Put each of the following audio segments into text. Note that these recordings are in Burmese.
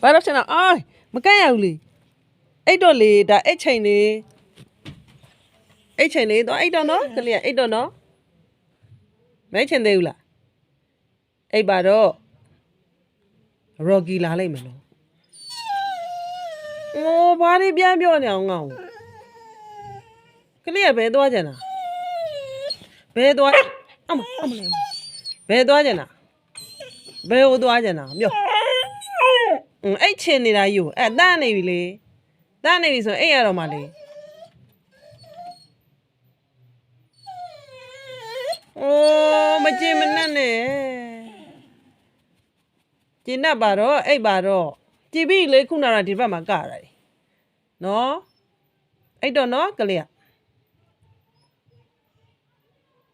ဘာလို့ချင်တာအာမကန့်ရဘူးလေအိတ်တော့လေဒါအိတ်ချိန်လေအိတ်ချိန်လေတော့အိတ်တော့နော်ကလေးအိတ်တော့နော်မဲချင်သေးဘူးလားအိတ်ပါတော့ရော်ဂီလာလိုက်မယ်နော်โอ้ဘာတွေပြန်ပြောနေအောင်ငေါ့ကလေးကဘယ်သွားကြင်လားဘယ်သွားအမလေးဘယ်သွားကြင်လားဘယ်ဟိုသွားကြင်လားမြို့အဲ့ချင်နေတာယူအဲ့တန်းနေပြီလေတန်းနေပြီဆိုအဲ့ရတော့မှလေโอ้မကြင်မနဲ့နဲ့ကျင်းတတ်ပါတော့အိတ်ပါတော့ကြည်ပြီလေခုနကဒီဘက်မှာကရတယ်နော်အဲ့တော့နော်ကလေးက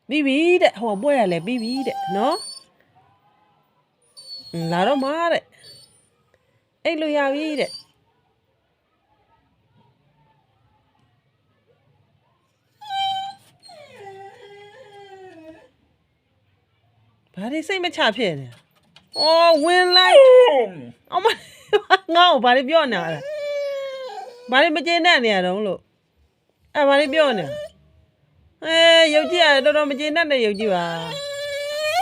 ပြီးပြီတဲ့ဟိုပွဲရလဲပြီးပြီတဲ့နော်လာတော့မှာတဲ့အဲ့လိုရပြီတဲ့ဘာတွေစိတ်မချဖြစ်နေအော်ဝင်လိုက်အမငါ့ကိုဘာတွေပြောနေတာလဲဘာတွေမကျေနပ်နေရတော့လို့အဲ့ဘာတွေပြောနေရုပ်ကြည့်ရတော်တော်မကျေနပ်တဲ့ရုပ်ကြည့်ပါ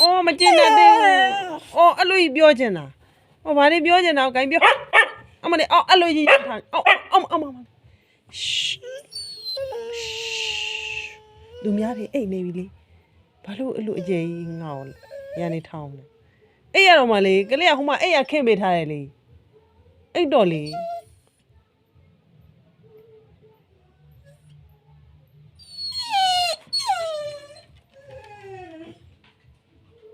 အော်မကျေနပ်သေးဘူးအော်အဲ့လိုကြီးပြောချင်တာအော်ဘာတွေပြောချင်တာကိုင်ပြောအမလေးအော်အဲ့လိုကြီးထားအော်လူများတွေအိတ်နေပြီလေဘာလို့အဲ့လိုအကျယ်ကြီးငေါ့ရန်နေထောင်းလဲအဲ့ရတော့မှလေကလေးကဟိုမှာအဲ့ရခင့်ပေးထားတယ်လေအိတ်တော့လေ